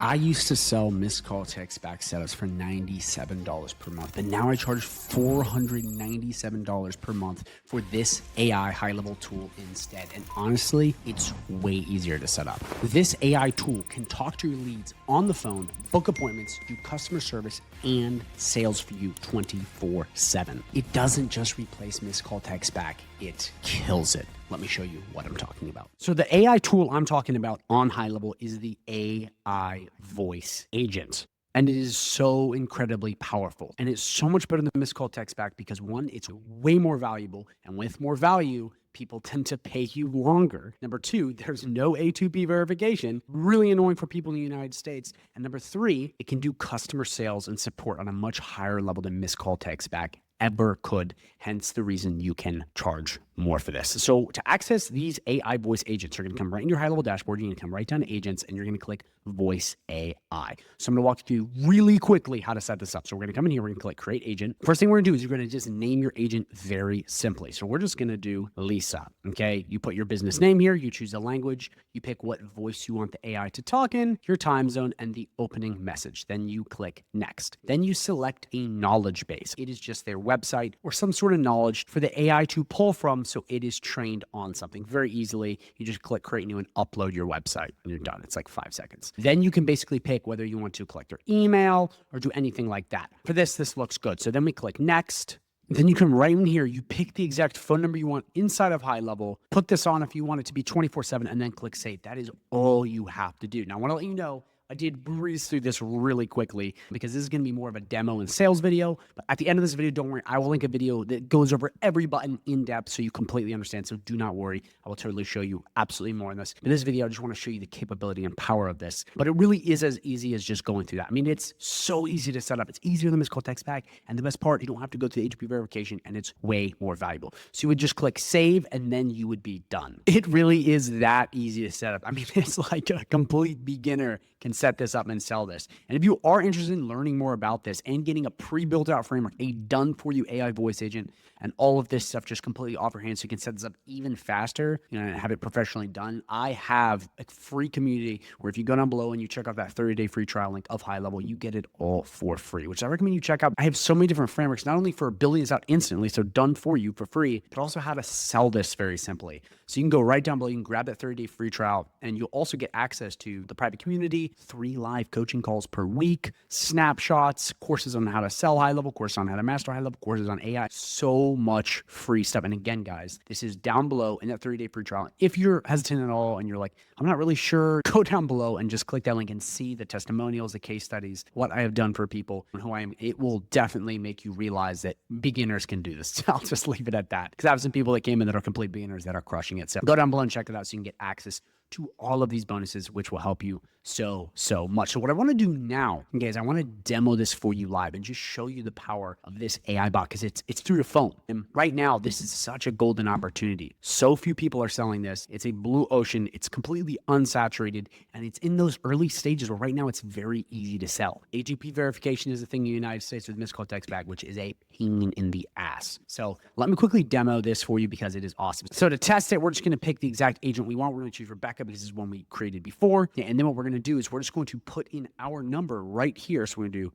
I used to sell missed call text back setups for $97 per month, but now I charge $497 per month for this AI high level tool instead. And honestly, it's way easier to set up. This AI tool can talk to your leads on the phone, book appointments, do customer service and sales for you 24/7. It doesn't just replace missed call text back, it kills it. Let me show you what I'm talking about. So the AI tool I'm talking about on high level is the AI voice agent. And it is so incredibly powerful. And it's so much better than missed call text back because one, it's way more valuable. And with more value, people tend to pay you longer. Number two, there's no A2P verification, really annoying for people in the United States. And number three, it can do customer sales and support on a much higher level than missed call text back ever could. Hence the reason you can charge more for this. So to access these AI voice agents, you're going to come right in your high level dashboard. You're going to come right down to agents and you're going to click voice AI. So I'm going to walk you through really quickly how to set this up. So we're going to come in here. We're going to click create agent. First thing we're going to do is you're going to just name your agent very simply. So we're just going to do Lisa. Okay. You put your business name here. You choose the language. You pick what voice you want the AI to talk in, your time zone, and the opening message. Then you click next. Then you select a knowledge base. It is just their website or some sort of knowledge for the AI to pull from so it is trained on something very easily. You just click create new and upload your website and you're done. It's like 5 seconds. Then you can basically pick whether you want to collect their email or do anything like that. For this looks good. So then we click next. Then you come right in here, you pick the exact phone number you want inside of high level, put this on if you want it to be 24/7 and then click save. That is all you have to do. Now I want to let you know, I did breeze through this really quickly because this is going to be more of a demo and sales video. But at the end of this video, don't worry, I will link a video that goes over every button in depth so you completely understand. So do not worry. I will totally show you absolutely more in this. In this video, I just want to show you the capability and power of this. But it really is as easy as just going through that. I mean, it's so easy to set up. It's easier than missed call text back. And the best part, you don't have to go through the HTTP verification and it's way more valuable. So you would just click save and then you would be done. It really is that easy to set up. I mean, it's like a complete beginner can set this up and sell this. And if you are interested in learning more about this and getting a pre-built out framework, a done for you AI voice agent, and all of this stuff just completely off your hands so you can set this up even faster, and have it professionally done, I have a free community where if you go down below and you check out that 30-day free trial link of high level, you get it all for free, which I recommend you check out. I have so many different frameworks, not only for building this out instantly, so done for you for free, but also how to sell this very simply. So you can go right down below, you can grab that 30-day free trial, and you'll also get access to the private community, 3 live coaching calls per week, snapshots, courses on how to sell high level, courses on how to master high level, courses on AI, so much free stuff. And again, guys, this is down below in that 30-day free trial. If you're hesitant at all and you're like, I'm not really sure, go down below and just click that link and see the testimonials, the case studies, what I have done for people and who I am. It will definitely make you realize that beginners can do this. I'll just leave it at that because I have some people that came in that are complete beginners that are crushing it. So go down below and check it out so you can get access to all of these bonuses, which will help you so much. So what I want to do now, guys, I want to demo this for you live and just show you the power of this AI bot because it's through your phone. And right now, this is such a golden opportunity. So few people are selling this. It's a blue ocean. It's completely unsaturated and it's in those early stages where right now it's very easy to sell. AGP verification is a thing in the United States with missed call text back, which is a pain in the ass. So let me quickly demo this for you because it is awesome. So to test it, we're just going to pick the exact agent we want. We're going to choose Rebecca because this is one we created before. And then what we're going to do is we're just going to put in our number right here. So we're going to do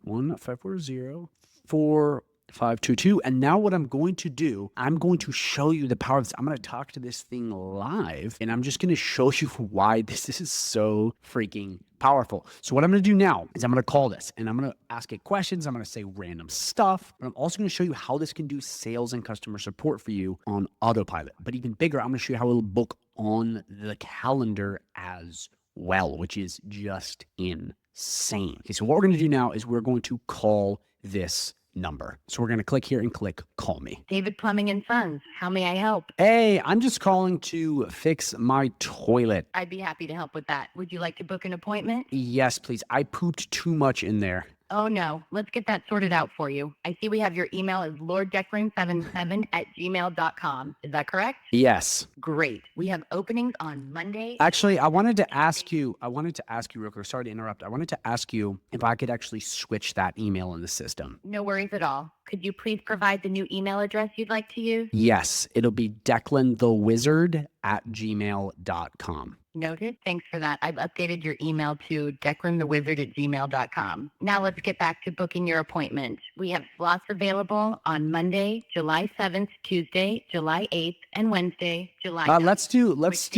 1-540-4522. And now what I'm going to do, I'm going to show you the power of this. I'm going to talk to this thing live and I'm just going to show you why this is so freaking powerful. So what I'm going to do now is I'm going to call this and I'm going to ask it questions. I'm going to say random stuff, but I'm also going to show you how this can do sales and customer support for you on autopilot. But even bigger, I'm going to show you how it'll book on the calendar as well, which is just insane. Okay, so what we're going to do now is we're going to call this number. So we're going to click here and click call me. David Plumbing and Sons, how may I help? Hey, I'm just calling to fix my toilet. I'd be happy to help with that. Would you like to book an appointment? Yes, please. I pooped too much in there. Oh no, let's get that sorted out for you. I see we have your email as lorddeckroom77@gmail.com. Is that correct? Yes. Great. We have openings on Monday. Actually, I wanted to ask you real quick. Sorry to interrupt. I wanted to ask you if I could actually switch that email in the system. No worries at all. Could you please provide the new email address you'd like to use? Yes, it'll be declanthewizard@gmail.com. Noted. Thanks for that. I've updated your email to declanthewizard@gmail.com. Now let's get back to booking your appointment. We have slots available on Monday, July 7th, Tuesday, July 8th, and Wednesday, July 9th. Let's do let's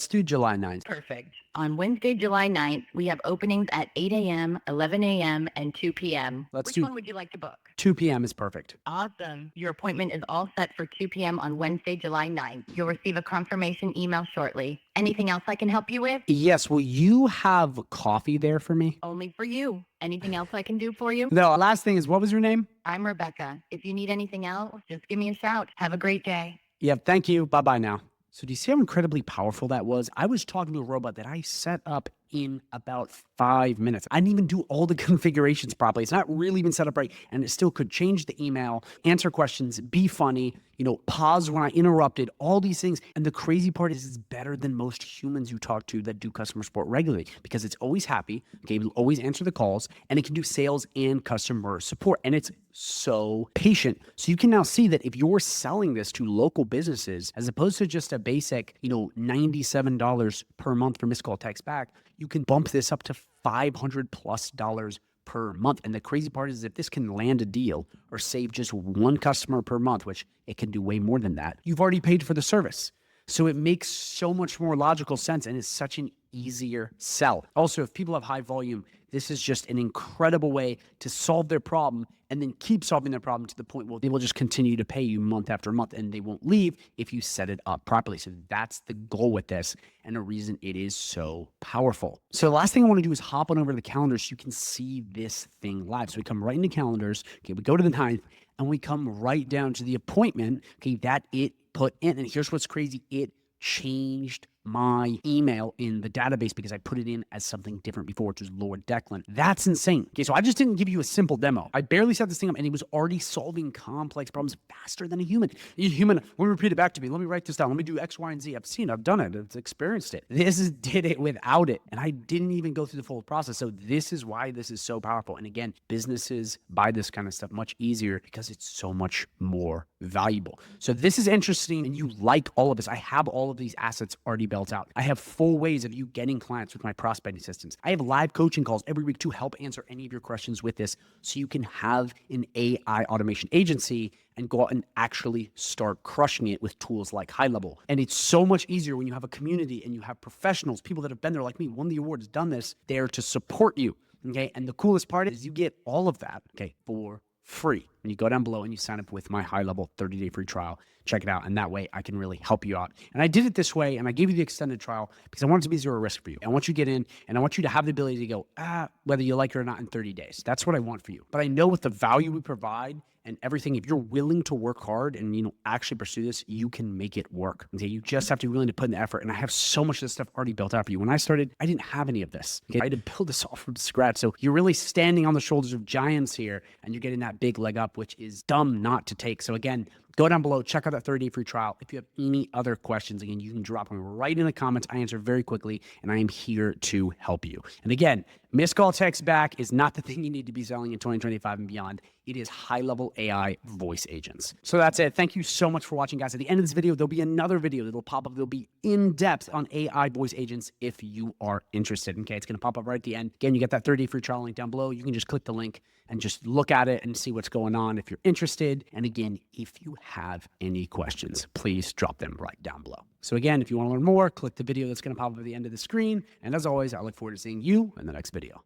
do July 9th. Perfect. On Wednesday, July 9th, we have openings at 8 a.m., 11 a.m., and 2 p.m. Which one would you like to book? 2 p.m. is perfect. Awesome. Your appointment is all set for 2 p.m. on Wednesday, July 9th. You'll receive a confirmation email shortly. Anything else I can help you with? Yes, will you have coffee there for me? Only for you. Anything else I can do for you? No, last thing is, what was your name? I'm Rebecca. If you need anything else, just give me a shout. Have a great day. Yep, thank you. Bye-bye now. So do you see how incredibly powerful that was? I was talking to a robot that I set up in about 5 minutes. I didn't even do all the configurations properly. It's not really been set up right, and it still could change the email, answer questions, be funny, pause when I interrupted, all these things. And the crazy part is it's better than most humans you talk to that do customer support regularly because it's always happy, okay, it'll always answer the calls, and it can do sales and customer support. And it's so patient. So you can now see that if you're selling this to local businesses, as opposed to just a basic, $97 per month for missed call text back, you can bump this up to $500+ per month. And the crazy part is if this can land a deal or save just one customer per month, which it can do way more than that, you've already paid for the service. So it makes so much more logical sense and is such an easier sell. Also, if people have high volume, this is just an incredible way to solve their problem and then keep solving their problem to the point where they will just continue to pay you month after month and they won't leave if you set it up properly. So that's the goal with this and a reason it is so powerful. So the last thing I want to do is hop on over to the calendar so you can see this thing live. So we come right into calendars. Okay, we go to the 9th and we come right down to the appointment, okay, that it put in. And here's what's crazy. It changed my email in the database because I put it in as something different before, which was Lord Declan. That's insane. Okay, so I just didn't give you a simple demo. I barely set this thing up and it was already solving complex problems faster than a human. A human, let me repeat it back to me. Let me write this down. Let me do X, Y, and Z. I've seen it. I've done it. I've experienced it. Did it without it. And I didn't even go through the full process. So this is why this is so powerful. And again, businesses buy this kind of stuff much easier because it's so much more valuable. So if this is interesting and you like all of this, I have all of these assets already built out. I have full ways of you getting clients with my prospecting systems. I have live coaching calls every week to help answer any of your questions with this so you can have an AI automation agency and go out and actually start crushing it with tools like High Level. And it's so much easier when you have a community and you have professionals, people that have been there like me, won the award, has done this, there to support you. Okay. And the coolest part is you get all of that, okay, for free. When you go down below and you sign up with my High Level 30-day free trial, check it out. And that way I can really help you out. And I did it this way and I gave you the extended trial because I want it to be zero risk for you. I want you to get in and I want you to have the ability to go, whether you like it or not in 30 days. That's what I want for you. But I know with the value we provide and everything, if you're willing to work hard and actually pursue this, you can make it work. Okay, you just have to be willing to put in the effort. And I have so much of this stuff already built out for you. When I started, I didn't have any of this. Okay, I had to build this all from scratch. So you're really standing on the shoulders of giants here, and you're getting that big leg up, which is dumb not to take. So again, go down below, check out that 30-day free trial. If you have any other questions, again, you can drop them right in the comments. I answer very quickly, and I am here to help you. And again, missed call text back is not the thing you need to be selling in 2025 and beyond. It is high-level AI voice agents. So that's it. Thank you so much for watching, guys. At the end of this video, there'll be another video that'll pop up. There'll be in-depth on AI voice agents if you are interested. Okay, it's going to pop up right at the end. Again, you get that 30-day free trial link down below. You can just click the link and just look at it and see what's going on if you're interested. And again, if you have any questions, please drop them right down below. So again, if you want to learn more, click the video that's going to pop up at the end of the screen. And as always, I look forward to seeing you in the next video.